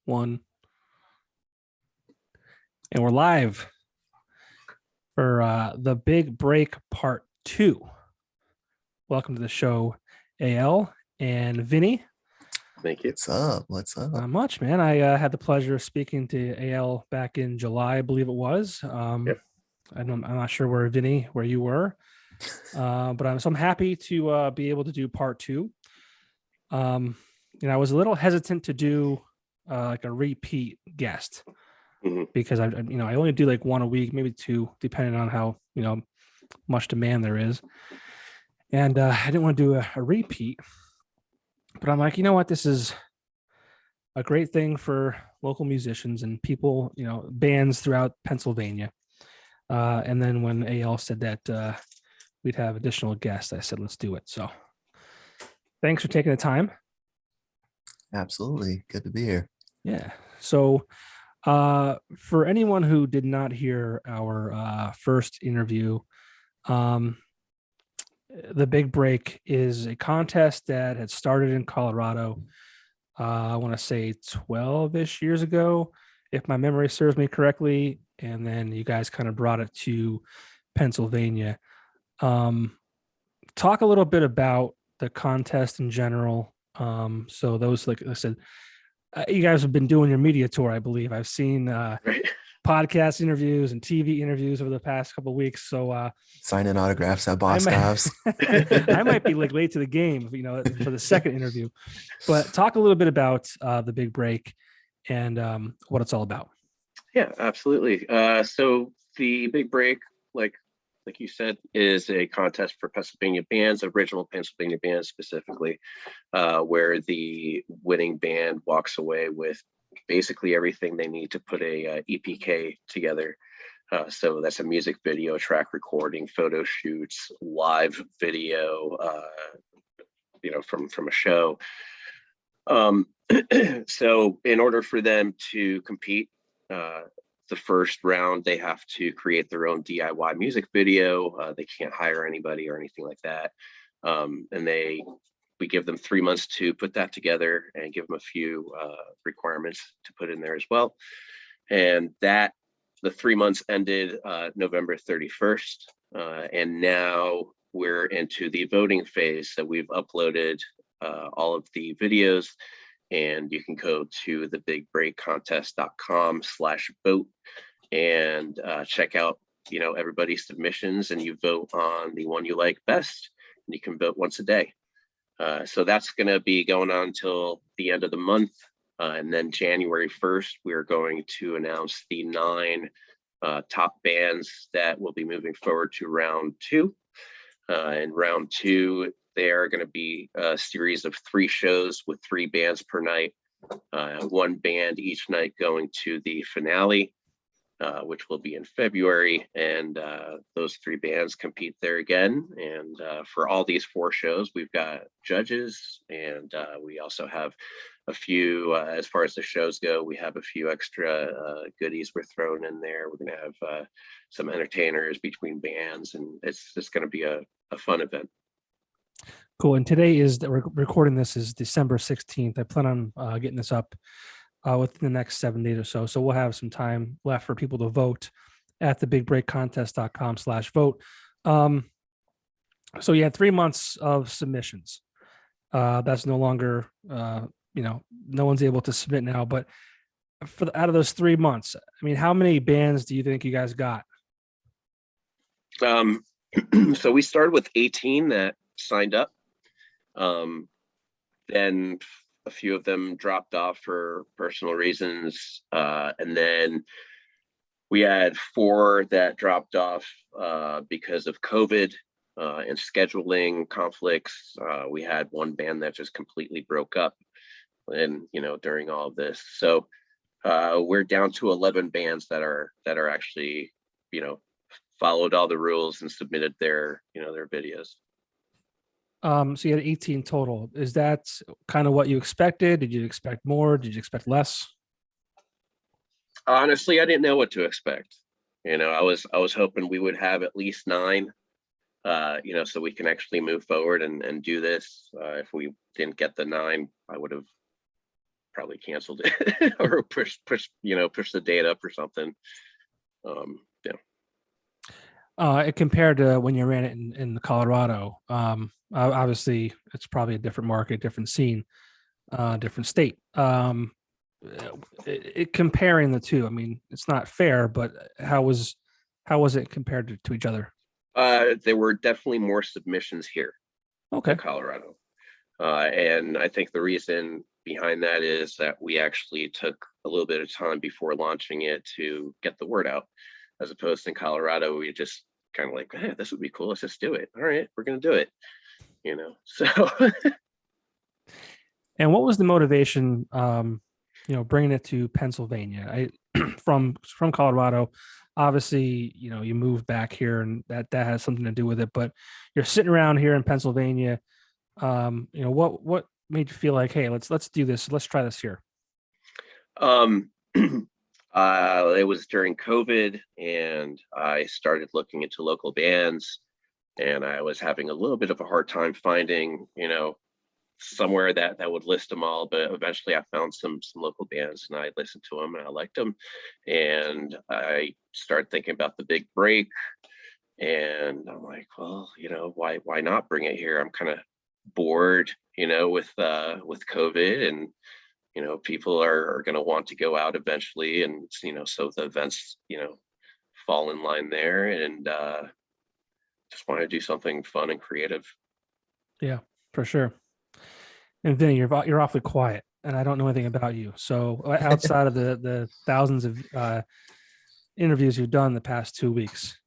1. And we're live for the Big Break Part 2. Welcome to the show, Eyal and Vinnie. Thank you. What's up? Not much, man. I had the pleasure of speaking to Eyal back in July, I believe it was. Yep. I'm not sure where you were, but I'm happy to be able to do Part 2. I was a little hesitant to do like a repeat guest because I only do like one a week, maybe two, depending on how much demand there is. And I didn't want to do a repeat, but I'm like, you know what, this is a great thing for local musicians and people, bands throughout Pennsylvania. And then when Eyal said that we'd have additional guests, I said, let's do it. So thanks for taking the time. Absolutely. Good to be here. Yeah. So for anyone who did not hear our first interview, the Big Break is a contest that had started in Colorado, I want to say 12-ish years ago, if my memory serves me correctly. And then you guys kind of brought it to Pennsylvania. Talk a little bit about the contest in general. So those, like I said, you guys have been doing your media tour, I believe. I've seen podcast interviews and TV interviews over the past couple of weeks. So signing autographs at Boscov's. I might be like late to the game, for the second interview. But talk a little bit about the Big Break and what it's all about. Yeah, absolutely. So the Big Break, like you said, is a contest for Pennsylvania bands, original Pennsylvania bands specifically, where the winning band walks away with basically everything they need to put a EPK together. So that's a music video, track recording, photo shoots, live video, from a show. So in order for them to compete, the first round, they have to create their own DIY music video. They can't hire anybody or anything like that. And we give them 3 months to put that together and give them a few requirements to put in there as well. And the 3 months ended November 31st. And now we're into the voting phase. So we've uploaded all of the videos, and you can go to thebigbreakcontest.com/vote and check out, everybody's submissions, and you vote on the one you like best, and you can vote once a day. So that's going to be going on until the end of the month. And then January 1st, we're going to announce the 9 top bands that will be moving forward to round 2. In round 2, they are going to be a series of 3 shows with 3 bands per night, 1 band each night going to the finale, which will be in February. And those 3 bands compete there again. And for all these 4 shows, we've got judges, and we also have a few, as far as the shows go, we have a few extra goodies we're throwing in there. We're going to have some entertainers between bands, and it's just going to be a fun event. Cool. And today we're recording this is December 16th. I plan on getting this up within the next 7 days or so. So we'll have some time left for people to vote at thebigbreakcontest.com/vote. So you had 3 months of submissions. That's no longer, no one's able to submit now. But out of those 3 months, I mean, how many bands do you think you guys got? So we started with 18 that signed up. Then a few of them dropped off for personal reasons. And then we had 4 that dropped off because of COVID and scheduling conflicts. We had 1 band that just completely broke up and, during all of this. So we're down to 11 bands that are actually, followed all the rules and submitted their videos. So you had 18 total. Is that kind of what you expected? Did you expect more? Did you expect less? Honestly, I didn't know what to expect. I was hoping we would have at least 9, so we can actually move forward and do this. If we didn't get the 9, I would have probably canceled it or push the date up or something. Compared to when you ran it in Colorado, obviously it's probably a different market, different scene, different state. Comparing the two, I mean, it's not fair, but how was it compared to each other? There were definitely more submissions here in Colorado. And I think the reason behind that is that we actually took a little bit of time before launching it to get the word out, as opposed to in Colorado, we just kind of like, hey, this would be cool. Let's just do it. All right, we're going to do it. So. And what was the motivation, bringing it to Pennsylvania? From Colorado, obviously, you moved back here and that has something to do with it, but you're sitting around here in Pennsylvania. What made you feel like, hey, let's do this. Let's try this here. It was during COVID, and I started looking into local bands, and I was having a little bit of a hard time finding, somewhere that would list them all. But eventually I found some local bands, and I listened to them and I liked them. And I started thinking about the big break, and I'm like, well, why not bring it here? I'm kind of bored, with COVID, and people are going to want to go out eventually, and so the events fall in line there, and just want to do something fun and creative. Yeah, for sure. And Vinny, you're awfully quiet, and I don't know anything about you. So outside of the thousands of interviews you've done the past 2 weeks.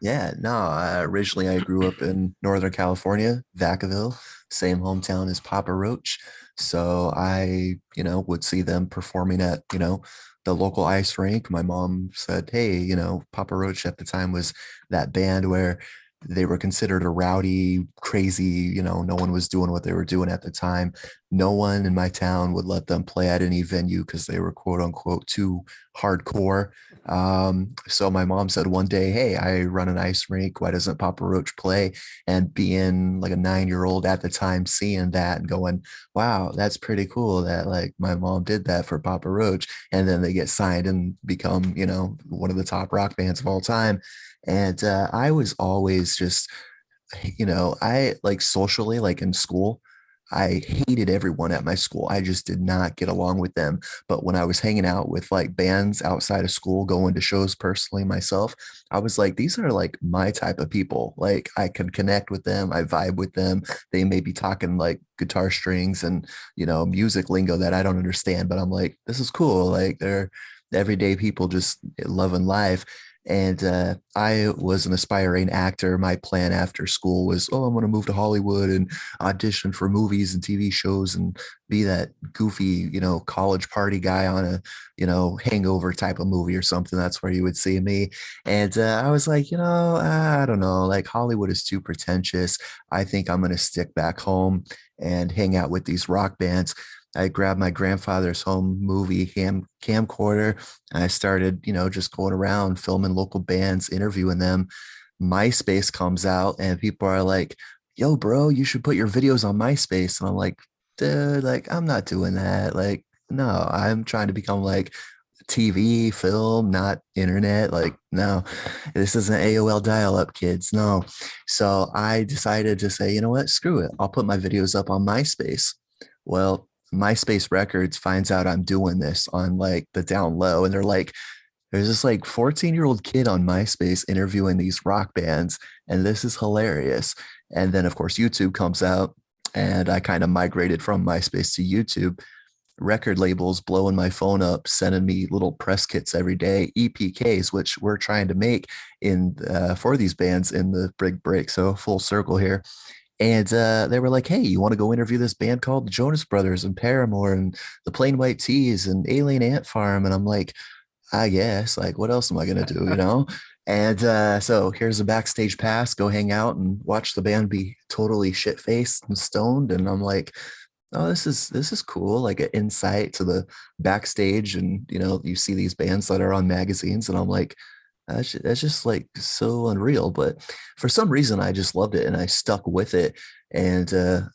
Yeah, no, originally I grew up in Northern California, Vacaville, same hometown as Papa Roach. So I, would see them performing at, the local ice rink. My mom said, hey, Papa Roach at the time was that band where they were considered a rowdy, crazy, no one was doing what they were doing at the time. No one in my town would let them play at any venue because they were quote unquote too hardcore. So my mom said one day, hey, I run an ice rink. Why doesn't Papa Roach play? And being like a 9-year-old at the time, seeing that and going, wow, that's pretty cool that like my mom did that for Papa Roach. And then they get signed and become, one of the top rock bands of all time. And I was always just, I like socially, like in school, I hated everyone at my school. I just did not get along with them. But when I was hanging out with like bands outside of school, going to shows personally myself, I was like, these are like my type of people. Like I can connect with them. I vibe with them. They may be talking like guitar strings and, music lingo that I don't understand, but I'm like, this is cool. Like they're everyday people just loving life. And I was an aspiring actor. My plan after school was, I'm going to move to Hollywood and audition for movies and TV shows and be that goofy, college party guy on a, hangover type of movie or something. That's where you would see me. And I was like, I don't know, like Hollywood is too pretentious. I think I'm going to stick back home and hang out with these rock bands. I grabbed my grandfather's home movie camcorder. And I started, just going around filming local bands, interviewing them. MySpace comes out and people are like, yo, bro, you should put your videos on MySpace. And I'm like, dude, like, I'm not doing that. Like, no, I'm trying to become like TV, film, not internet. Like, no, this isn't AOL dial-up, kids. No. So I decided to say, you know what, screw it. I'll put my videos up on MySpace. Well, MySpace Records finds out I'm doing this on like the down low, and they're like, there's this like 14-year-old kid on MySpace interviewing these rock bands, and this is hilarious. And then of course YouTube comes out, and I kind of migrated from MySpace to YouTube. Record labels blowing my phone up, sending me little press kits every day, EPKs, which we're trying to make in for these bands in the big break. So full circle here. And they were like, hey, you want to go interview this band called the Jonas Brothers and Paramore and the Plain White Tees and Alien Ant Farm? And I'm like, I guess, like, what else am I going to do, And so here's a backstage pass, go hang out and watch the band be totally shit-faced and stoned. And I'm like, oh, this is cool, like an insight to the backstage. And, you see these bands that are on magazines, and I'm like, that's just like so unreal. But for some reason, I just loved it and I stuck with it. And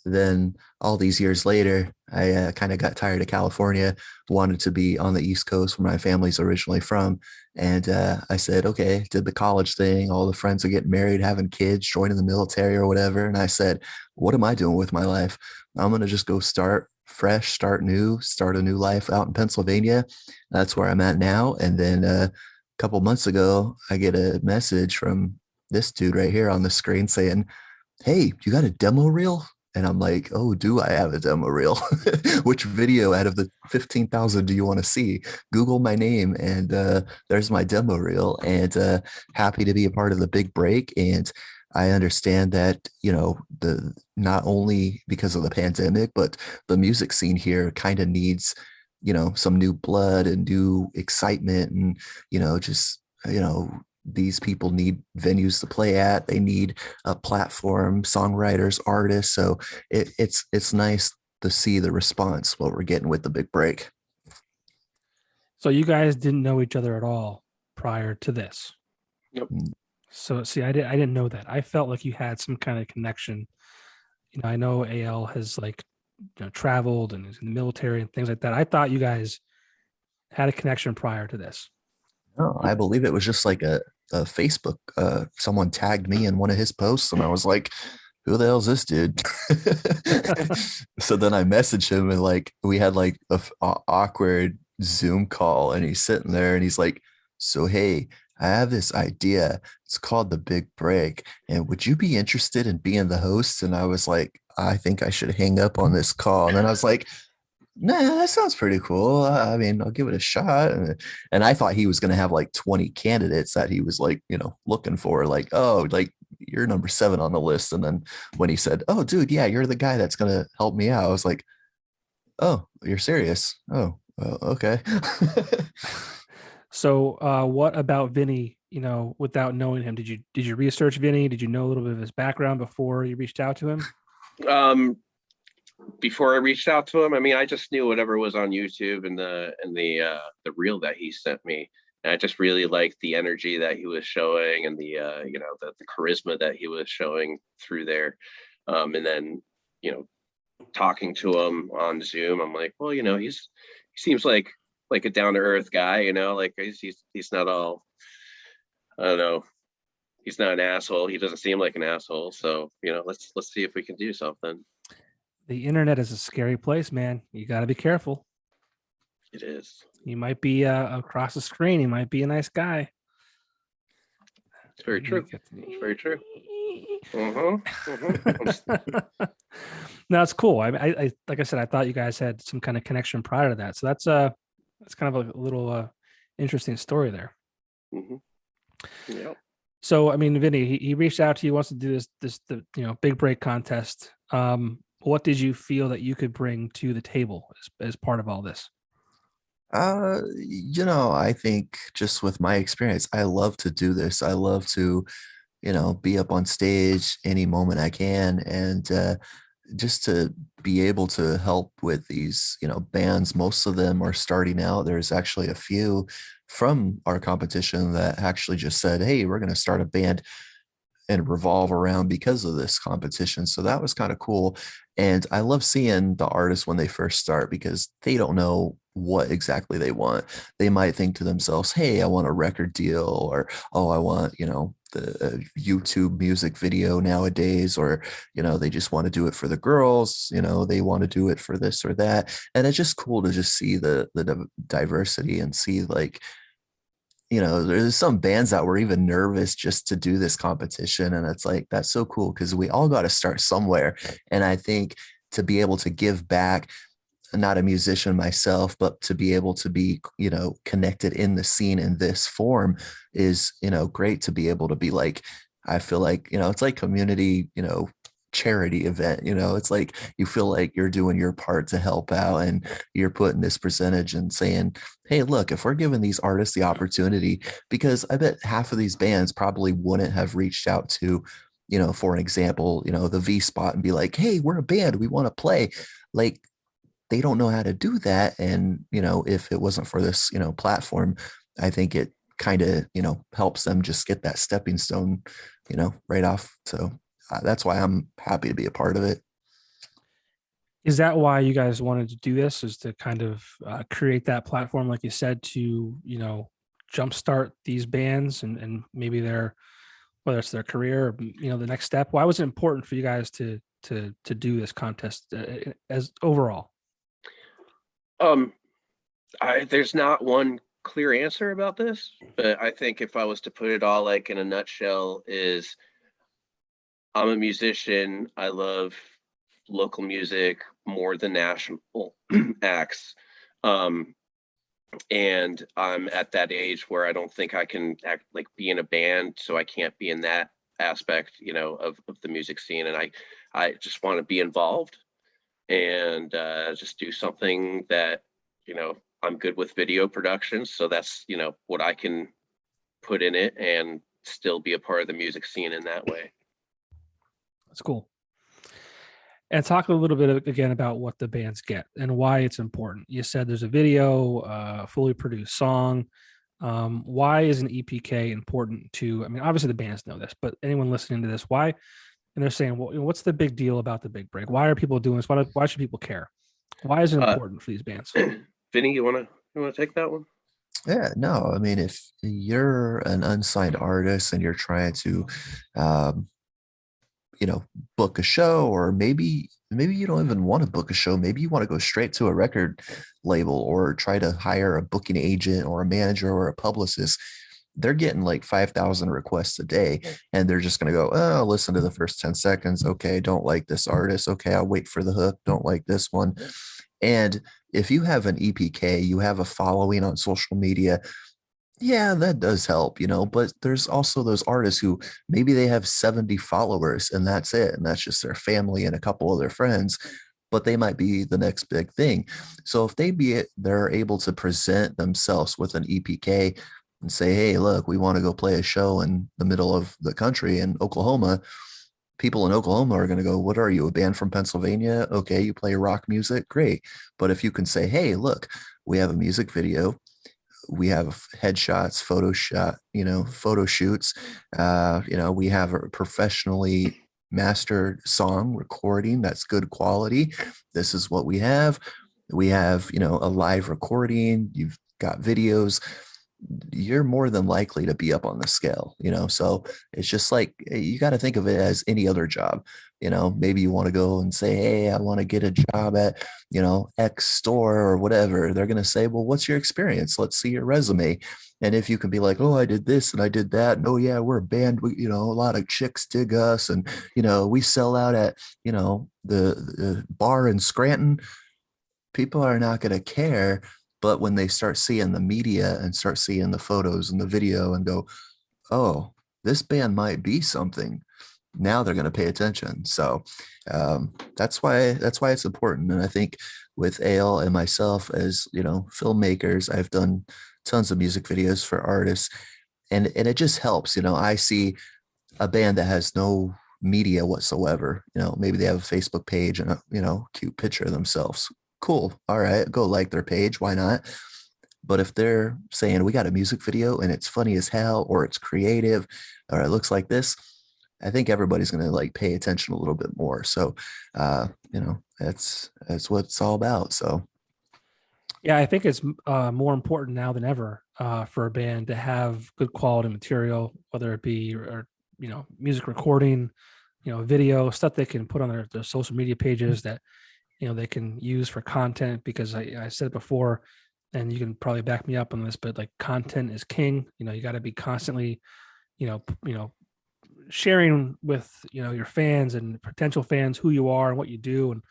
then all these years later, I kind of got tired of California, wanted to be on the East Coast where my family's originally from. And I said, okay, did the college thing. All the friends are getting married, having kids, joining the military or whatever. And I said, what am I doing with my life? I'm going to just go start fresh, start new, start a new life out in Pennsylvania. That's where I'm at now. And then a couple months ago, I get a message from this dude right here on the screen saying, hey, you got a demo reel? And I'm like, oh, do I have a demo reel? Which video out of the 15,000 do you want to see? Google my name and there's my demo reel, and happy to be a part of the big break. And I understand that, the not only because of the pandemic, but the music scene here kind of needs, some new blood and new excitement and, just, these people need venues to play at. They need a platform, songwriters, artists. So it's nice to see the response what we're getting with the big break. So you guys didn't know each other at all prior to this. Yep. So see, I didn't know that. I felt like you had some kind of connection. I know Eyal has traveled and is in the military and things like that. I thought you guys had a connection prior to this. No, I believe it was just like a Facebook. Someone tagged me in one of his posts, and I was like, "Who the hell's this dude?" So then I messaged him, and we had like a awkward Zoom call, and he's sitting there, and he's like, "So hey, I have this idea. It's called the Big Break, and would you be interested in being the host?" And I was like, "I think I should hang up on this call." And then I was like, nah, that sounds pretty cool. I mean, I'll give it a shot. And I thought he was going to have like 20 candidates that he was looking for, oh, you're number 7 on the list. And then when he said, oh, dude, yeah, you're the guy that's going to help me out, I was like, oh, you're serious? Oh, okay. So what about Vinnie, without knowing him? Did you research Vinnie? Did you know a little bit of his background before you reached out to him? Before I reached out to him, I mean, I just knew whatever was on YouTube and the reel that he sent me, and I just really liked the energy that he was showing and the charisma that he was showing through there. And then talking to him on Zoom, I'm like, well, he seems like a down to earth guy, like he's not all, I don't know, he's not an asshole. He doesn't seem like an asshole. So let's see if we can do something. The internet is a scary place, man. You got to be careful. It is. You might be across the screen. He might be a nice guy. It's very true. It's very true. No, it's cool. I like I said, I thought you guys had some kind of connection prior to that. So that's kind of a little interesting story there. Mm-hmm. Yeah. So I mean, Vinnie, he reached out to you, wants to do this big break contest. What did you feel that you could bring to the table as part of all this? I think just with my experience, I love to do this. I love to, be up on stage any moment I can, and just to be able to help with these, bands. Most of them are starting out. There's actually a few from our competition that actually just said, hey, we're going to start a band and revolve around because of this competition. So that was kind of cool. And I love seeing the artists when they first start, because they don't know what exactly they want. They might think to themselves, hey, I want a record deal, or, oh, I want, the YouTube music video nowadays, or, they just want to do it for the girls, they want to do it for this or that. And it's just cool to just see the diversity and see there's some bands that were even nervous just to do this competition. And it's like, that's so cool, because we all got to start somewhere. And I think to be able to give back, not a musician myself, but to be able to be, connected in the scene in this form is, great to be able to be like, I feel like, it's like community, charity event. It's like you feel like you're doing your part to help out, and you're putting this percentage and saying, hey, look, if we're giving these artists the opportunity, because I bet half of these bands probably wouldn't have reached out to, for an example, the V Spot and be like, hey, we're a band, we want to play. Like, they don't know how to do that. And if it wasn't for this platform, I think it kind of helps them just get that stepping stone right off. So that's why I'm happy to be a part of it. Is that why you guys wanted to do this? Is to kind of create that platform, like you said, to jumpstart these bands and maybe their, whether it's their career or the next step? Why was it important for you guys to do this contest as overall? Um, there's not one clear answer about this, but I think if I was to put it all like in a nutshell, is I'm a musician. I love local music more than national acts. And I'm at that age where I don't think I can act like be in a band, so I can't be in that aspect, of the music scene. And I just want to be involved and just do something that, I'm good with video production. So that's, what I can put in it and still be a part of the music scene in that way. That's cool. And talk a little bit again about what the bands get and why it's important. You said there's a video, fully produced song. Why is an EPK important to? I mean, obviously the bands know this, but anyone listening to this, why? And they're saying, well, what's the big deal about the big break? Why are people doing this? Why should people care? Why is it important for these bands? Vinny, you wanna take that one? Yeah, no, I mean, if you're an unsigned artist and you're trying to, um, book a show, or maybe you don't even want to book a show. Maybe you want to go straight to a record label or try to hire a booking agent or a manager or a publicist. They're getting like 5,000 requests a day, and they're just going to go, oh, I'll listen to the first 10 seconds. Okay, don't like this artist. Okay, I'll wait for the hook. Don't like this one. And if you have an EPK, you have a following on social media, yeah, that does help, but there's also those artists who maybe they have 70 followers and that's it. And that's just their family and a couple of their friends, but they might be the next big thing. So if they're able to present themselves with an EPK and say, hey, look, we want to go play a show in the middle of the country in Oklahoma. People in Oklahoma are going to go, what are you, a band from Pennsylvania? Okay, you play rock music, great. But if you can say, hey, look, we have a music video, we have headshots, photo shoots, we have a professionally mastered song recording that's good quality. This is what we have. We have a live recording, you've got videos, you're more than likely to be up on the scale. So it's just like, you got to think of it as any other job. Maybe you want to go and say, hey, I want to get a job at X store or whatever. They're going to say, well, what's your experience? Let's see your resume. And if you can be like, oh, I did this and I did that, and oh yeah, we're a band, a lot of chicks dig us, and we sell out at the bar in Scranton, people are not going to care. But when they start seeing the media and start seeing the photos and the video and go, oh, this band might be something, now they're going to pay attention. So that's why it's important. And I think with Eyal and myself as filmmakers, I've done tons of music videos for artists, and it just helps. I see a band that has no media whatsoever. Maybe they have a Facebook page and a cute picture of themselves. Cool. All right, go like their page. Why not? But if they're saying we got a music video and it's funny as hell, or it's creative, or it looks like this, I think everybody's going to like pay attention a little bit more. So, that's what it's all about. So, Yeah, I think it's more important now than ever for a band to have good quality material, whether it be music recording, video, stuff they can put on their social media pages that they can use for content. Because I said before, and you can probably back me up on this, but like content is king. You got to be constantly, sharing with your fans and potential fans who you are and what you do, and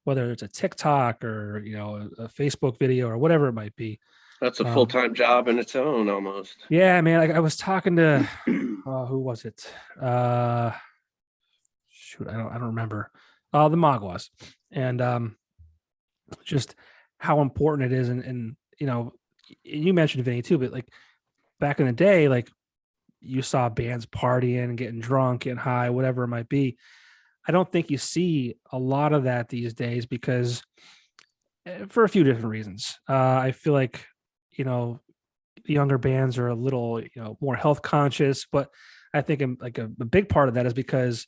whether it's a TikTok or a Facebook video or whatever it might be. That's a full-time job in its own almost. Yeah, man. I was talking to who was it? Shoot, I don't remember. The Magwas, and just how important it is, and you mentioned Vinny too, but like back in the day, like you saw bands partying, getting drunk, getting high, whatever it might be. I don't think you see a lot of that these days because for a few different reasons. I feel like, the younger bands are a little, more health conscious, but I think like a big part of that is because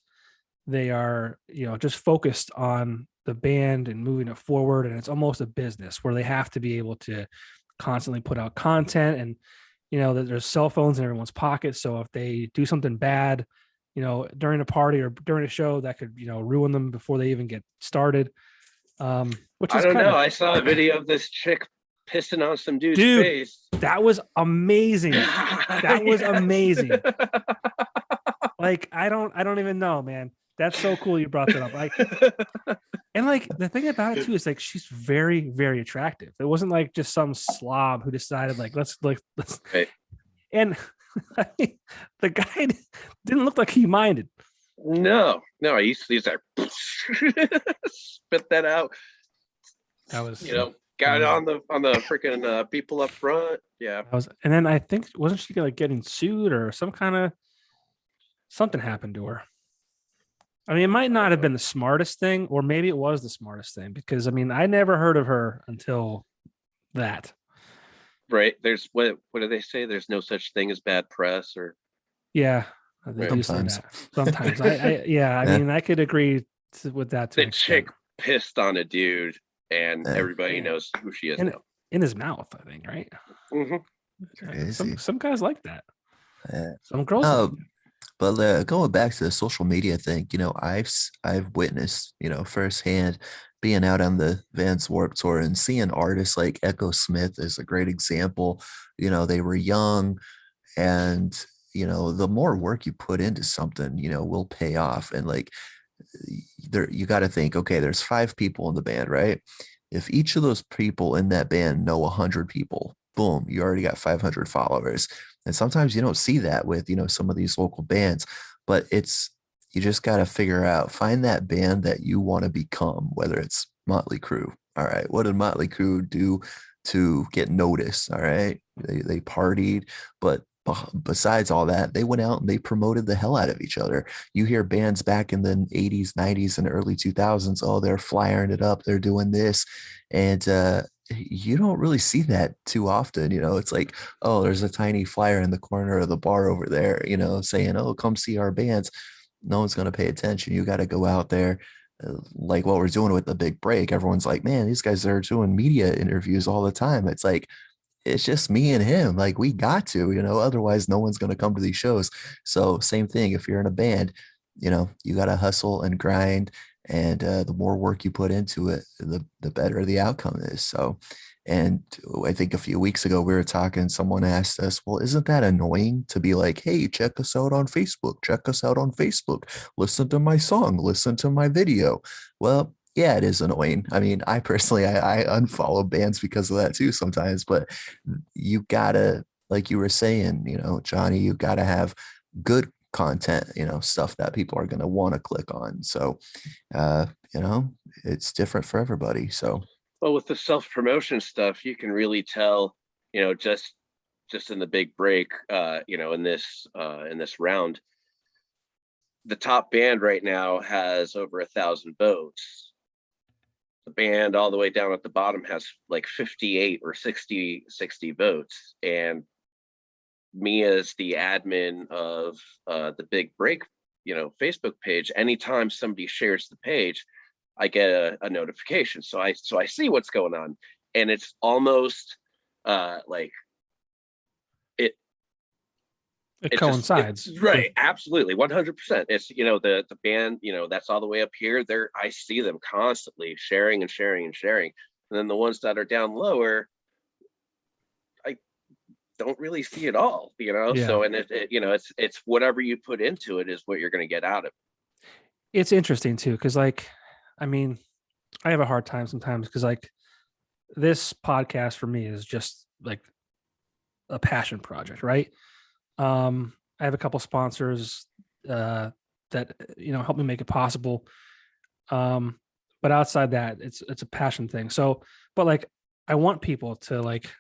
they are, just focused on the band and moving it forward. And it's almost a business where they have to be able to constantly put out content, and, that there's cell phones in everyone's pockets. So if they do something bad, during a party or during a show, that could, ruin them before they even get started. Which I is don't kind know. of, I saw a video of this chick pissing on some dude's dude, face. that was amazing. That was amazing. Like, I don't even know, man. That's so cool you brought that up. And like the thing about it too is like she's very, very attractive. It wasn't like just some slob who decided like let's Right. and the guy didn't look like he minded. No, he's like spit that out. That was got it on the freaking people up front. Yeah. And then I think wasn't she like getting sued or something happened to her? I mean, it might not have been the smartest thing, or maybe it was the smartest thing, because I mean, I never heard of her until that. Right. There's what do they say? There's no such thing as bad press, or yeah, they do say that sometimes. I mean, I could agree with that. The chick pissed on a dude, and everybody knows who she is now. In his mouth, I think, right? Crazy. Some guys like that. Some girls. Like that. But going back to the social media thing, I've witnessed, firsthand being out on the Vans Warped Tour and seeing artists like Echo Smith is a great example. They were young, and the more work you put into something, will pay off. And like you got to think, okay, there's 5 people in the band, right? If each of those people in that band know 100 people, boom, you already got 500 followers. And sometimes you don't see that with, some of these local bands, but you just got to find that band that you want to become, whether it's Motley Crue. All right. What did Motley Crue do to get noticed? All right. They partied, but besides all that, they went out and they promoted the hell out of each other. You hear bands back in the 80s, 90s, and early 2000s, oh, they're flyering it up, they're doing this. And you don't really see that too often. It's like, oh, there's a tiny flyer in the corner of the bar over there, saying, oh, come see our bands. No one's going to pay attention. You got to go out there. Like what we're doing with the Big Break. Everyone's like, man, these guys are doing media interviews all the time. It's like, it's just me and him. Like, we got to, otherwise no one's going to come to these shows. So same thing. If you're in a band, you got to hustle and grind. And the more work you put into it, the better the outcome is. So, and I think a few weeks ago we were talking, someone asked us, well, isn't that annoying to be like, hey, check us out on Facebook, listen to my song, listen to my video. Well, yeah, it is annoying. I mean, I personally, I unfollow bands because of that too sometimes, but you gotta, like you were saying, Johnny, you gotta have good content, stuff that people are going to want to click on. So, it's different for everybody. So, well, with the self-promotion stuff, you can really tell, just in the Big Break, in this round, the top band right now has over 1,000 votes. The band all the way down at the bottom has like 58 or 60 votes. And me as the admin of the Big Break, Facebook page, anytime somebody shares the page, I get a notification. So I see what's going on, and it's almost like it coincides. Right. Absolutely. 100%. It's, the band, that's all the way up here there. I see them constantly sharing and sharing and sharing. And then the ones that are down lower, I don't really see it all, Yeah. So, and it's whatever you put into it is what you're going to get out of it. It's interesting too, because like, I mean, I have a hard time sometimes because like this podcast for me is just like a passion project, right? I have a couple sponsors that help me make it possible. But outside that, it's a passion thing. So, but like I want people to like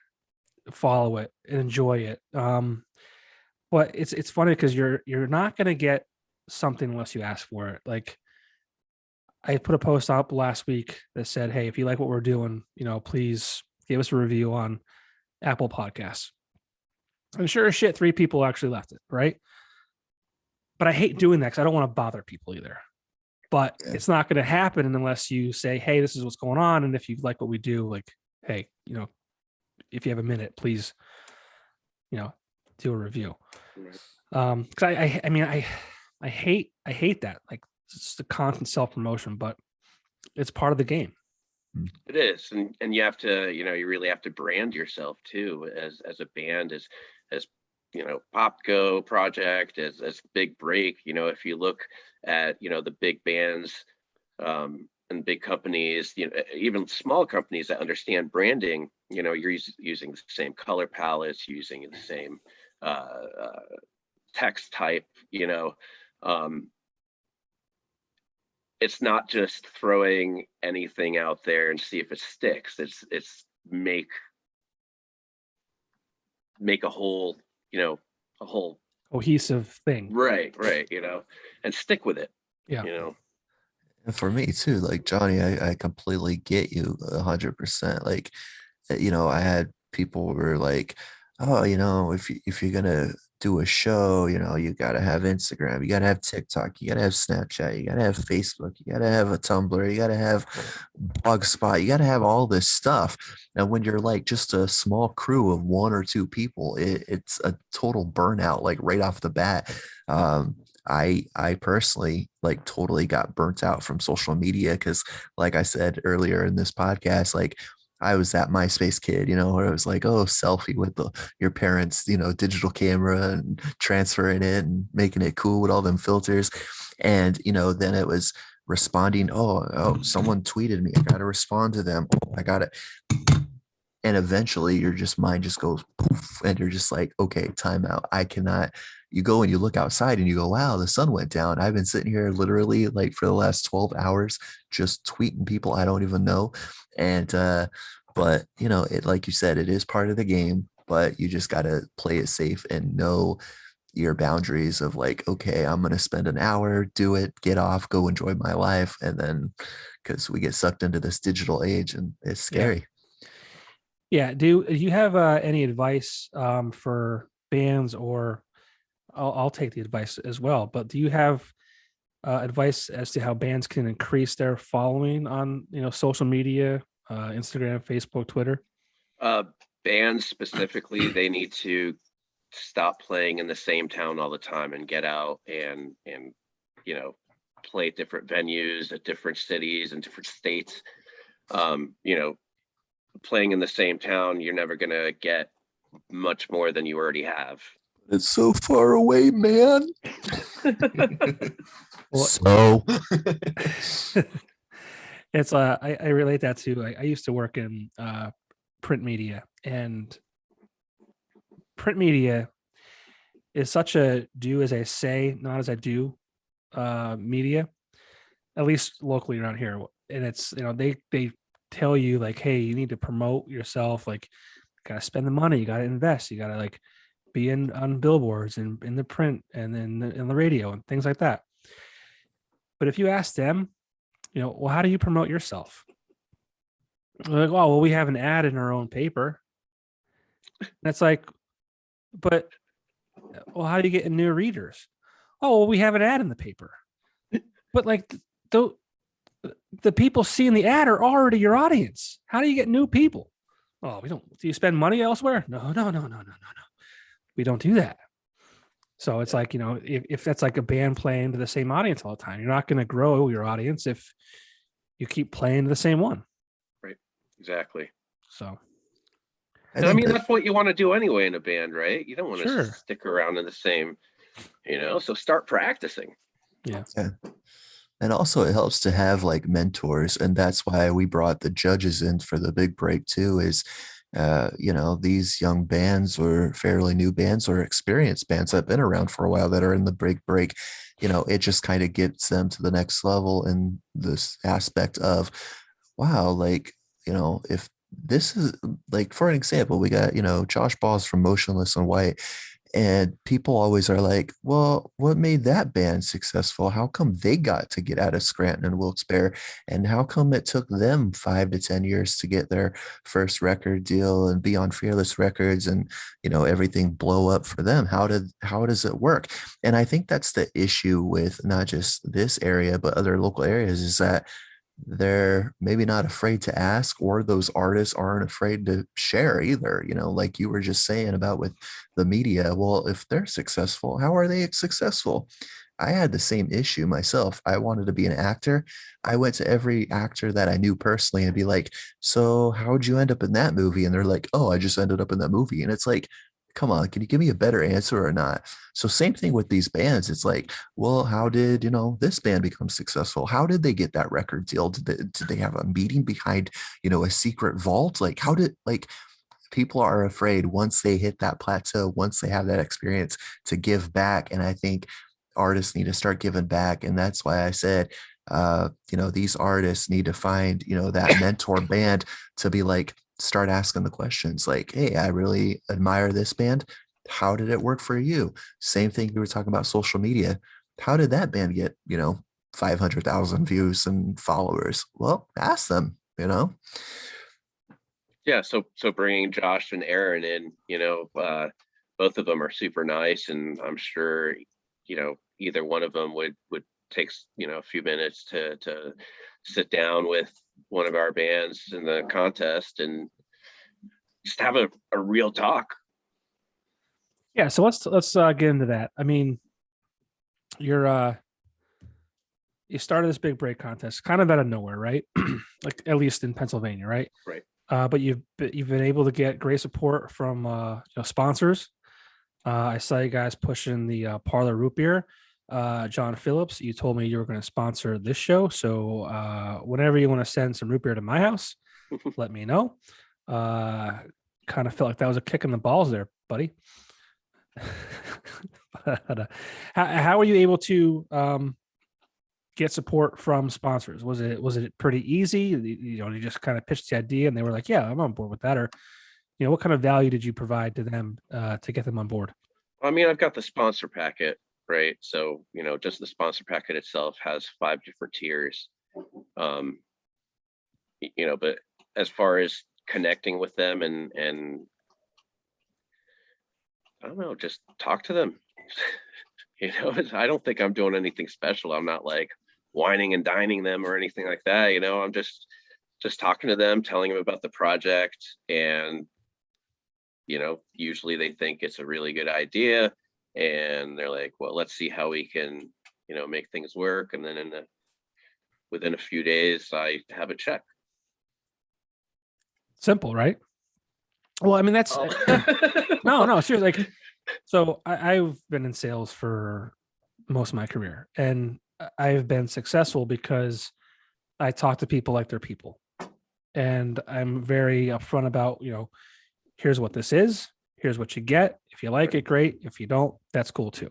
follow it and enjoy it. But it's funny because you're not gonna get something unless you ask for it. Like I put a post up last week that said, hey, if you like what we're doing, please give us a review on Apple Podcasts. And sure as shit, 3 people actually left it, right? But I hate doing that because I don't want to bother people either. but it's not going to happen unless you say, hey, this is what's going on. And if you like what we do, like, hey, if you have a minute, please, do a review. Cause I mean, I hate that. Like, it's just a constant self-promotion, but it's part of the game. It is. And you have to, you really have to brand yourself too, as a band, as Popko Project, as Big Break. If you look at, the big bands, and big companies, even small companies that understand branding, you're using the same color palettes, using the same text type, it's not just throwing anything out there and see if it sticks. It's make a whole, a whole cohesive thing. Right. And stick with it. Yeah. And for me too, like Johnny, I completely get you 100%. Like, I had people who were like, oh, if you're gonna do a show, you gotta have Instagram, you gotta have TikTok, you gotta have Snapchat, you gotta have Facebook, you gotta have a Tumblr, you gotta have Blogspot, you gotta have all this stuff. And when you're like just a small crew of 1 or 2 people, it's a total burnout, like right off the bat. I personally like totally got burnt out from social media because, like I said earlier in this podcast, like I was that MySpace kid, where it was like, oh, selfie with your parents, digital camera and transferring it and making it cool with all them filters. And, then it was responding. Oh, someone tweeted me. I got to respond to them. Oh, I got it. And eventually your mind just goes poof, and you're just like, okay, time out. I cannot. You go and you look outside and you go, wow, the sun went down. I've been sitting here literally like for the last 12 hours, just tweeting people I don't even know. And, but it, like you said, it is part of the game, but you just got to play it safe and know your boundaries of like, okay, I'm going to spend an hour, do it, get off, go enjoy my life. And then, cause we get sucked into this digital age and it's scary. Yeah. Do you have any advice for bands, or I'll take the advice as well, but do you have advice as to how bands can increase their following on, social media, Instagram, Facebook, Twitter? Bands specifically, they need to stop playing in the same town all the time and get out and play at different venues at different cities and different states. Playing in the same town, you're never going to get much more than you already have. It's so far away, man. So it's I relate that to, I used to work in print media, and print media is such a do as I say, not as I do media, at least locally around here. And it's, they tell you like, hey, you need to promote yourself, like gotta spend the money, you gotta invest, you gotta like be on billboards and in the print and then in the radio and things like that. But if you ask them, well, how do you promote yourself? They're like, oh, well, we have an ad in our own paper. That's like, but well, how do you get new readers? Oh, well, we have an ad in the paper. But like the people seeing the ad are already your audience. How do you get new people? Oh, we don't. Do you spend money elsewhere? No. We don't do that. So it's like, if that's like a band playing to the same audience all the time, you're not going to grow your audience if you keep playing to the same one. Right. Exactly. So. I mean, that's what you want to do anyway in a band, right? You don't want to stick around in the same, so start practicing. Yeah. And also it helps to have like mentors. And that's why we brought the judges in for the big break too, is, these young bands or fairly new bands or experienced bands that have been around for a while that are in the big break, it just kind of gets them to the next level in this aspect of, wow, like, if this is like, for an example, we got, Josh Balls from Motionless in White. And people always are like, well, what made that band successful? How come they got to get out of Scranton and Wilkes-Barre? And how come it took them 5 to 10 years to get their first record deal and be on Fearless Records and, everything blow up for them? How does it work? And I think that's the issue with not just this area, but other local areas, is that they're maybe not afraid to ask, or those artists aren't afraid to share either. Like you were just saying about with the media. Well, if they're successful, how are they successful? I had the same issue myself. I wanted to be an actor. I went to every actor that I knew personally and be like, so how'd you end up in that movie? And they're like, oh, I just ended up in that movie. And it's like, come on, can you give me a better answer or not? So same thing with these bands. It's like, well, how did, this band become successful? How did they get that record deal? Did they have a meeting behind, a secret vault? Like, people are afraid once they hit that plateau, once they have that experience, to give back. And I think artists need to start giving back. And that's why I said, these artists need to find, that mentor band to be like, start asking the questions like, hey, I really admire this band. How did it work for you? Same thing we were talking about social media. How did that band get, 500,000 views and followers? Well, ask them, Yeah. So bringing Josh and Aaron in, both of them are super nice, and I'm sure, either one of them would take, a few minutes to sit down with one of our bands in the contest and just have a real talk. Yeah, so let's get into that. I mean, you started this big break contest kind of out of nowhere, right? Like at least in Pennsylvania, right? Right. But you've been able to get great support from sponsors. I saw you guys pushing the Parlor Root Beer. John Phillips, you told me you were going to sponsor this show, so whenever you want to send some root beer to my house, let me know. Kind of felt like that was a kick in the balls there, buddy. But, how were you able to get support from sponsors? Was it pretty easy? You just kind of pitched the idea and they were like, yeah, I'm on board with that. Or, what kind of value did you provide to them to get them on board? I mean, I've got the sponsor packet, right? So, just the sponsor packet itself has 5 different tiers. But as far as connecting with them and I don't know, just talk to them. I don't think I'm doing anything special. I'm not like whining and dining them or anything like that. I'm just talking to them, telling them about the project, and usually they think it's a really good idea, and they're like, well, let's see how we can make things work. And then within a few days I have a check. Simple, right? Well, I mean, that's no, seriously. Like, so I've been in sales for most of my career, and I've been successful because I talk to people like they're people, and I'm very upfront about, here's what this is, here's what you get. If you like it, great. If you don't, that's cool too.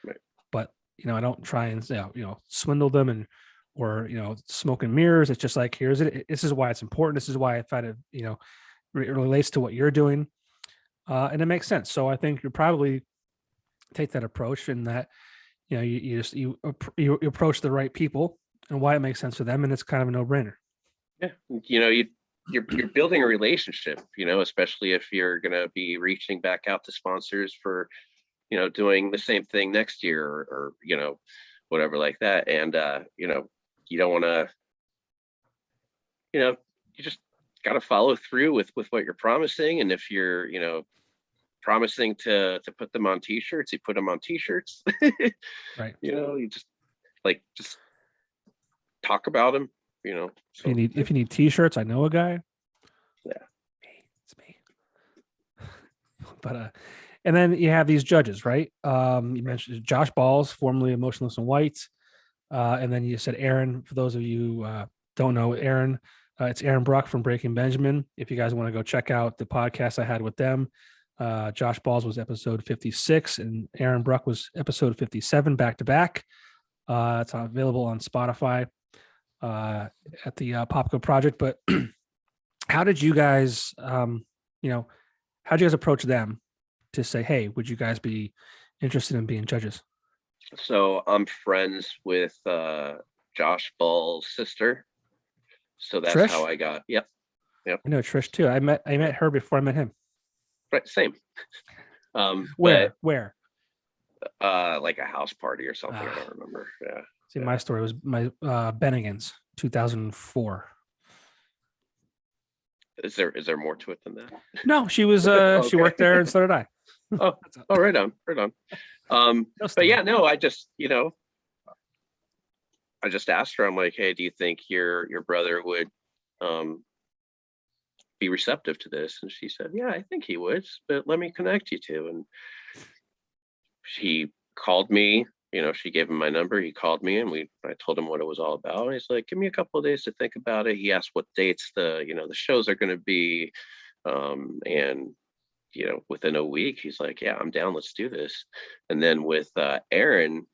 Right. But I don't try and swindle them or smoke and mirrors. It's just like, here's it. This is why it's important. This is why I find it, it relates to what you're doing. And it makes sense. So I think you probably take that approach, and that, you approach the right people and why it makes sense for them. And it's kind of a no brainer. Yeah. You're building a relationship, especially if you're going to be reaching back out to sponsors for, doing the same thing next year or whatever like that. And, you don't want to, you just got to follow through with what you're promising. And if you're, promising to put them on t-shirts, you put them on t-shirts. Right. You just talk about them, So. If you need t-shirts, I know a guy. Yeah. It's me. But and then you have these judges, right? You mentioned Josh Balls, formerly of Motionless in White. And then you said Aaron. For those of you don't know Aaron, it's Aaron Bruck from Breaking Benjamin. If you guys want to go check out the podcast I had with them, Josh Balls was episode 56 and Aaron Bruck was episode 57 back to back. It's available on Spotify at the Popko Project. But how did you guys, how'd you guys approach them to say, hey, would you guys be interested in being judges? So I'm friends with Josh Ball's sister. So that's how Trish? I got. Yep. I know Trish too. I met her before I met him. Right. Same. Where? Like a house party or something. I don't remember. Yeah. See, my story was my Bennigan's 2004. Is there more to it than that? No, she was she worked there and so did I. Oh, right on. But yeah, no, I just asked her, I'm like, hey, do you think your brother would be receptive to this? And she said, yeah, I think he would, but let me connect you to. And he called me, she gave him my number. He called me and I told him what it was all about. And he's like, give me a couple of days to think about it. He asked what dates the shows are going to be. And within a week, he's like, yeah, I'm down. Let's do this. And then with Aaron,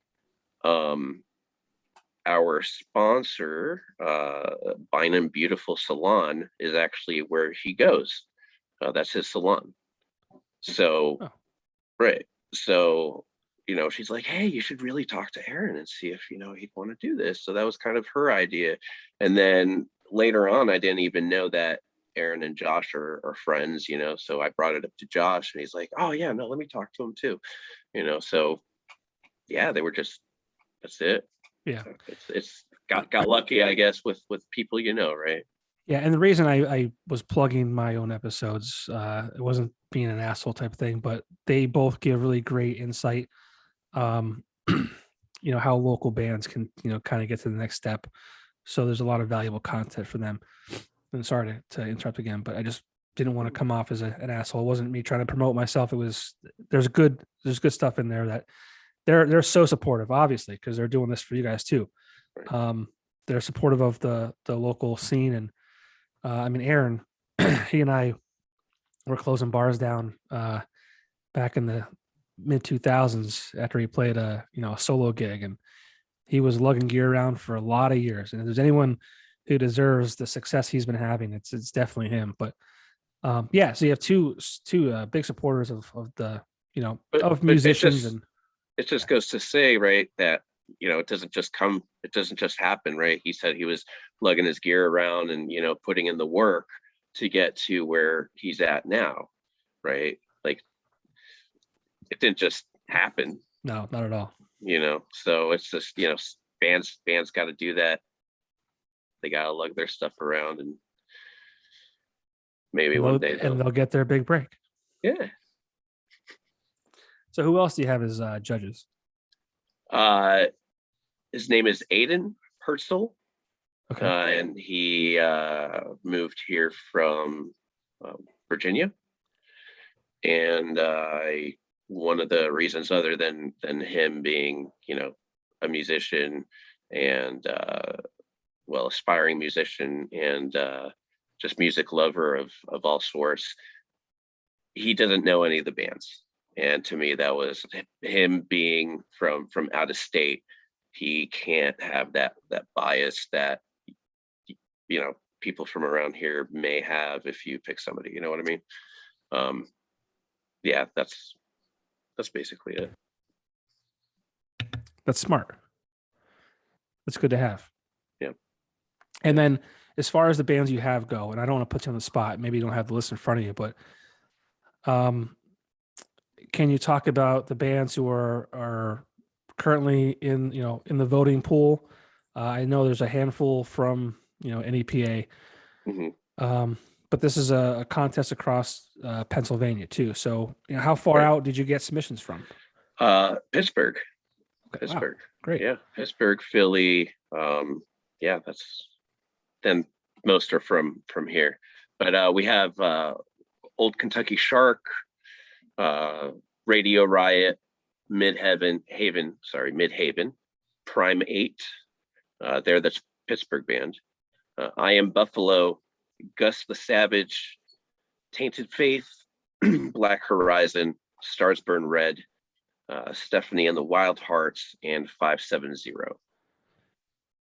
our sponsor, Bynum Beautiful Salon, is actually where he goes. That's his salon. So, right. So, she's like, hey, you should really talk to Aaron and see if, he'd want to do this. So that was kind of her idea. And then later on, I didn't even know that Aaron and Josh are friends, so I brought it up to Josh and he's like, oh yeah, no, let me talk to him too. So yeah, they were just, that's it. Yeah. It's got lucky, I guess, with people, right? Yeah. And the reason I was plugging my own episodes, it wasn't being an asshole type thing, but they both give really great insight. How local bands can, kind of get to the next step. So there's a lot of valuable content for them. And sorry to interrupt again, but I just didn't want to come off as an asshole. It wasn't me trying to promote myself. It was there's good stuff in there that they're so supportive, obviously, because they're doing this for you guys too. They're supportive of the local scene, and Aaron, he and I were closing bars down back in the mid 2000s after he played a solo gig, and he was lugging gear around for a lot of years. And if there's anyone who deserves the success he's been having, it's definitely him. But so you have two big supporters of the of musicians, and it just goes to say, right, that it doesn't just happen, right? He said he was lugging his gear around and putting in the work to get to where he's at now, right? Like it didn't just happen. No, not at all. So it's just bands got to do that. They got to lug their stuff around, and maybe one day they'll get their big break. Yeah. So who else do you have as judges? His name is Aiden Hertzel. Okay. And he moved here from Virginia. And one of the reasons, other than him being, a musician and aspiring musician and just music lover of all sorts, he doesn't know any of the bands. And to me, that was him being from out of state. He can't have that bias that people from around here may have if you pick somebody. You know what I mean? Yeah, that's basically it. That's smart. That's good to have. Yeah. And then as far as the bands you have go, and I don't want to put you on the spot, maybe you don't have the list in front of you, but can you talk about the bands who are currently in the voting pool? I know there's a handful from NEPA, but this is a contest across Pennsylvania too. So how far out did you get submissions from? Pittsburgh. Okay, Pittsburgh. Wow. Great. Yeah, Pittsburgh, Philly. That's then most are from here. But we have Old Kentucky Shark, Radio Riot, Midhaven, Prime 8. They're the Pittsburgh band. I Am Buffalo, Gus the Savage, Tainted Faith, Black Horizon, Stars Burn Red, Stephanie and the Wild Hearts, and 570.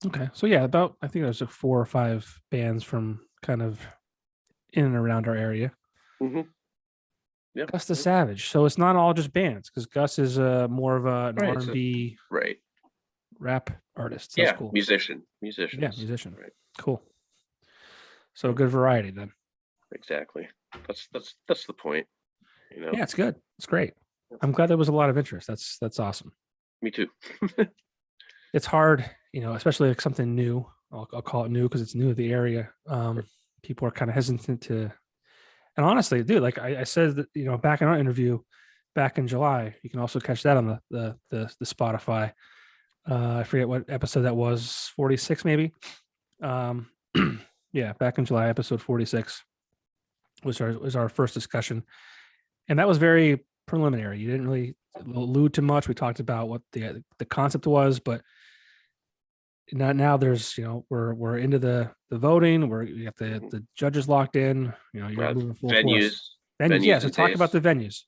Okay, so yeah, I think there's 4 or 5 bands from kind of in and around our area. Yep. Gus the Savage. So it's not all just bands, because Gus is more of an Right, R&B Right. rap artist. So that's cool. Musician. Yeah, musician. Right. Cool. So a good variety then. Exactly. That's the point. Yeah, it's good. It's great. I'm glad there was a lot of interest. That's awesome. Me too. It's hard, especially like something new. I'll call it new because it's new to the area. People are kind of hesitant to, and honestly, dude, like I said that, back in our interview back in July, you can also catch that on the Spotify. I forget what episode that was, 46 maybe. Yeah, back in July, episode 46 was our first discussion, and that was very preliminary. You didn't really allude to much. We talked about what the concept was, but now there's we're into the voting. We got the judges locked in. You're moving full force. Venues, yeah. So talk about the venues.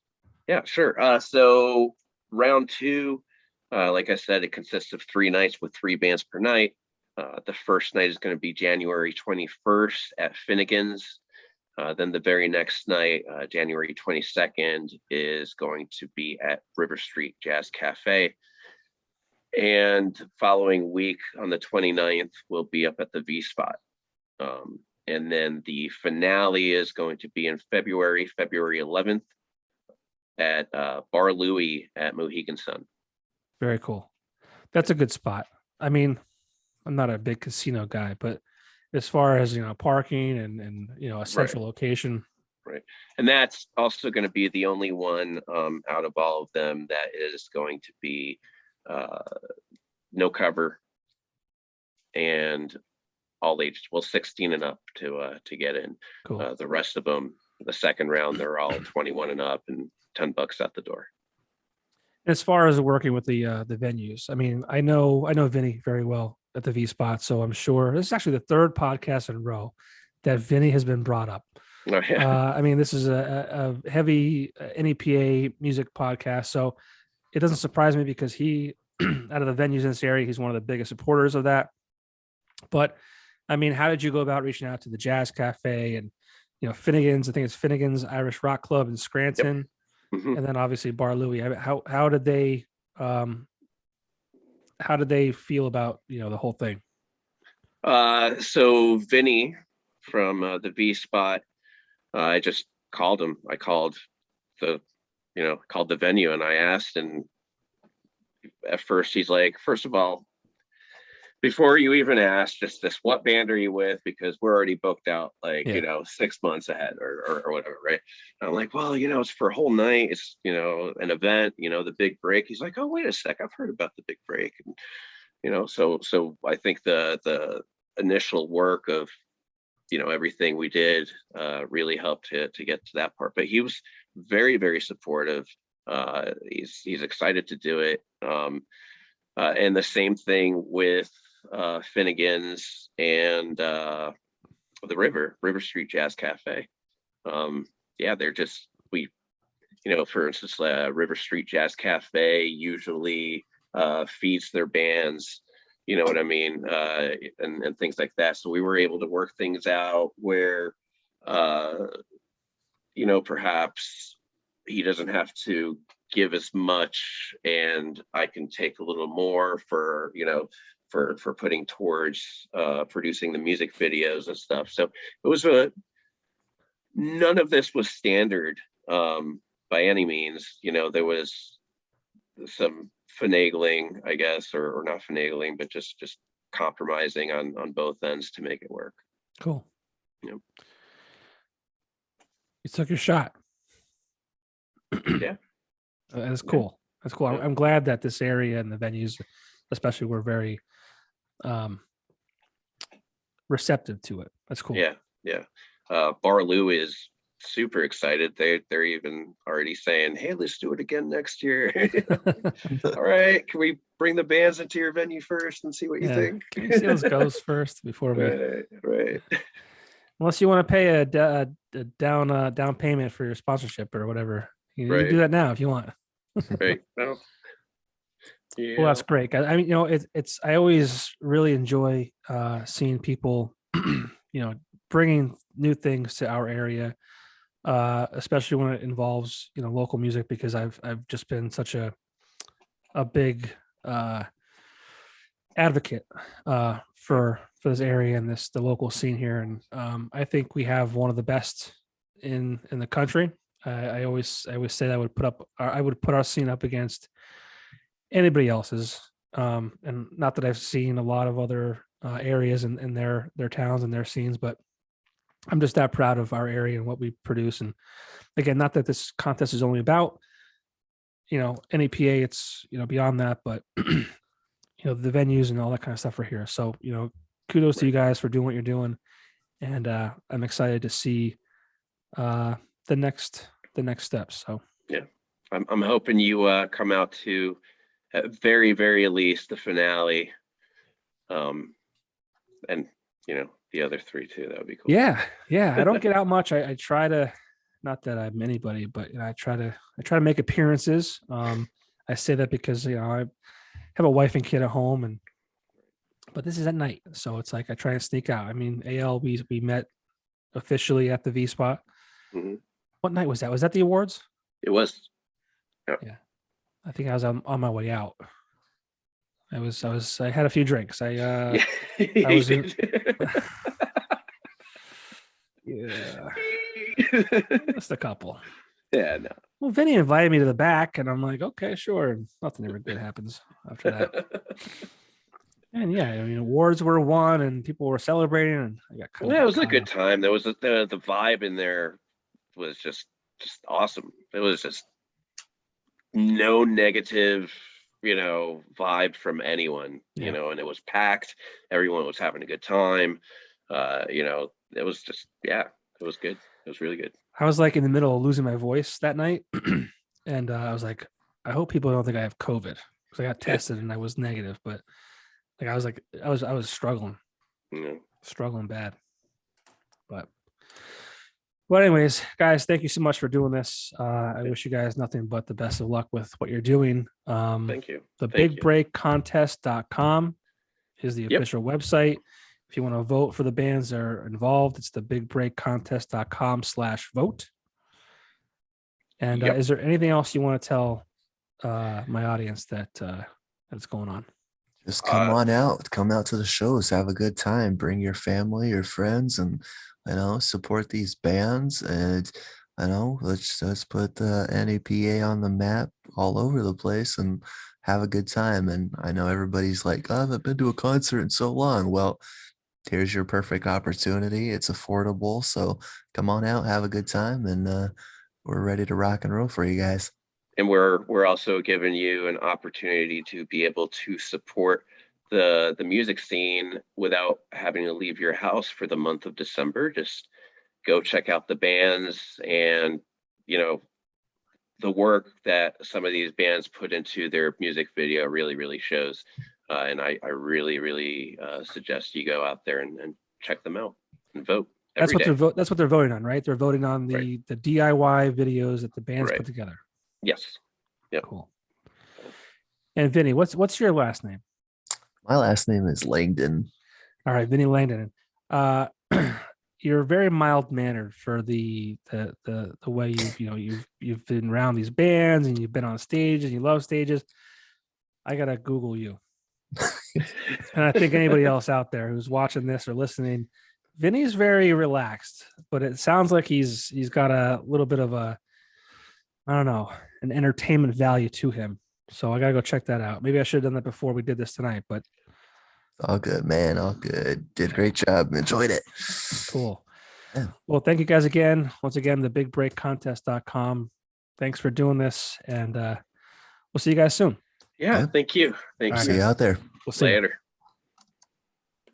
Yeah, sure. So round 2, like I said, it consists of 3 nights with 3 bands per night. The first night is going to be January 21st at Finnegan's. Then the very next night, January 22nd, is going to be at River Street Jazz Cafe. And following week on the 29th, we'll be up at the V Spot. And then the finale is going to be in February 11th at Bar Louie at Mohegan Sun. Very cool. That's a good spot. I mean, I'm not a big casino guy, but as far as parking and a central location, right, and that's also going to be the only one out of all of them that is going to be no cover and all aged, 16 and up to get in. Cool. The rest of them, the second round, they're all 21 and up and $10 at the door. As far as working with the venues, I mean, I know Vinnie very well at the V Spot, so I'm sure this is actually the 3rd podcast in a row that Vinnie has been brought up. Oh, yeah. I mean, this is a heavy NEPA music podcast, so it doesn't surprise me because he, out of the venues in this area, he's one of the biggest supporters of that. But I mean, how did you go about reaching out to the Jazz Cafe and Finnegan's? I think it's Finnegan's Irish Rock Club in Scranton. Yep. Mm-hmm. And then obviously Bar Louie. How did they feel about the whole thing? So Vinny from the V Spot, I just called him. I called the venue and I asked, and at first he's like, first of all, before you even ask, just this, what band are you with? Because we're already booked out 6 months ahead or whatever, right? And I'm like, well, it's for a whole night. It's, an event, the Big Break. He's like, oh, wait a sec. I've heard about the Big Break. And, so I think the initial work of, everything we did really helped to get to that part. But he was very, very supportive. He's excited to do it. And the same thing with Finnegan's and the River Street Jazz Cafe. They're just, for instance, River Street Jazz Cafe usually feeds their bands, you know what I mean, and things like that. So we were able to work things out where perhaps he doesn't have to give as much and I can take a little more for putting towards producing the music videos and stuff. So it was none of this was standard by any means. There was some finagling, I guess, or not finagling, but just compromising on both ends to make it work. Cool. You took your shot. Yeah. That's cool. That's cool. I'm glad that this area and the venues, especially, were very receptive to it. That's cool. Yeah. Bar Lou is super excited. They're even already saying, hey, let's do it again next year. All right, can we bring the bands into your venue first and see what you think? Can we see those goes first before we right. Unless you want to pay a down payment for your sponsorship or whatever, you can do that now if you want. Right. Well, yeah. Well, that's great, guys. I mean, it's I always really enjoy seeing people, bringing new things to our area. especially when it involves, local music, because I've just been such a big advocate for this area and the local scene here. And I think we have one of the best in the country. I always say that I would put our scene up against anybody else's. And not that I've seen a lot of other areas in their towns and their scenes, but I'm just that proud of our area and what we produce. And again, not that this contest is only about, NEPA, it's, beyond that, but the venues and all that kind of stuff are here. So, kudos to you guys for doing what you're doing. And I'm excited to see the next steps. So yeah, I'm hoping you come out to, at very, very least, the finale. And the other 3 too. That would be cool. Yeah. I don't get out much. I try to, not that I'm anybody, but I try to make appearances. I say that because I have a wife and kid at home, but this is at night, so it's like I try and sneak out. I mean, Eyal, we met officially at the V Spot. Mm-hmm. What night was that? Was that the awards? It was. Yeah. I think I was on my way out. I had a few drinks. I was in, yeah, just a couple. Yeah, no. Well, Vinnie invited me to the back, and I'm like, okay, sure. Nothing ever good happens after that. And yeah, awards were won, and people were celebrating, and I got kind of. Yeah, it was a good time. There was the vibe in there was just awesome. It was just no negative, vibe from anyone. Yeah. And it was packed. Everyone was having a good time. It was just, it was good. It was really good. I was like in the middle of losing my voice that night. And I was like, I hope people don't think I have COVID, because I got tested and I was negative, but like, I was struggling, struggling bad. But anyways, guys, thank you so much for doing this. I wish you guys nothing but the best of luck with what you're doing. Thank you. The bigbreakcontest.com is the official website. If you want to vote for the bands that are involved, it's the bigbreakcontest.com/vote. And is there anything else you want to tell my audience that's going on? Just come on out. Come out to the shows. Have a good time. Bring your family, your friends, and support these bands. And let's put the NEPA on the map all over the place and have a good time. And I know everybody's like, I haven't been to a concert in so long. Well, here's your perfect opportunity. It's affordable. So come on out, have a good time, and we're ready to rock and roll for you guys. And we're also giving you an opportunity to be able to support the music scene without having to leave your house for the month of December. Just go check out the bands and the work that some of these bands put into their music video really, really shows. And I really, really suggest you go out there and check them out and vote. That's what they're voting on, right? They're voting on the DIY videos that the bands put together. Yes. Yeah. Cool. And Vinnie, what's your last name? My last name is Langdon. All right, Vinnie Langdon. You're very mild mannered for the way you've been around these bands and you've been on stages and you love stages. I gotta Google you. And I think anybody else out there who's watching this or listening, Vinnie's very relaxed, but it sounds like he's got a little bit of an entertainment value to him. So I gotta go check that out. Maybe I should have done that before we did this tonight, but all good, man. All good. Did a great job. Enjoyed it. Cool. Yeah. Well, thank you guys again. Once again, the bigbreakcontest.com. Thanks for doing this, and we'll see you guys soon. Yeah. Thank you. Thanks. See you out there. We'll see you later.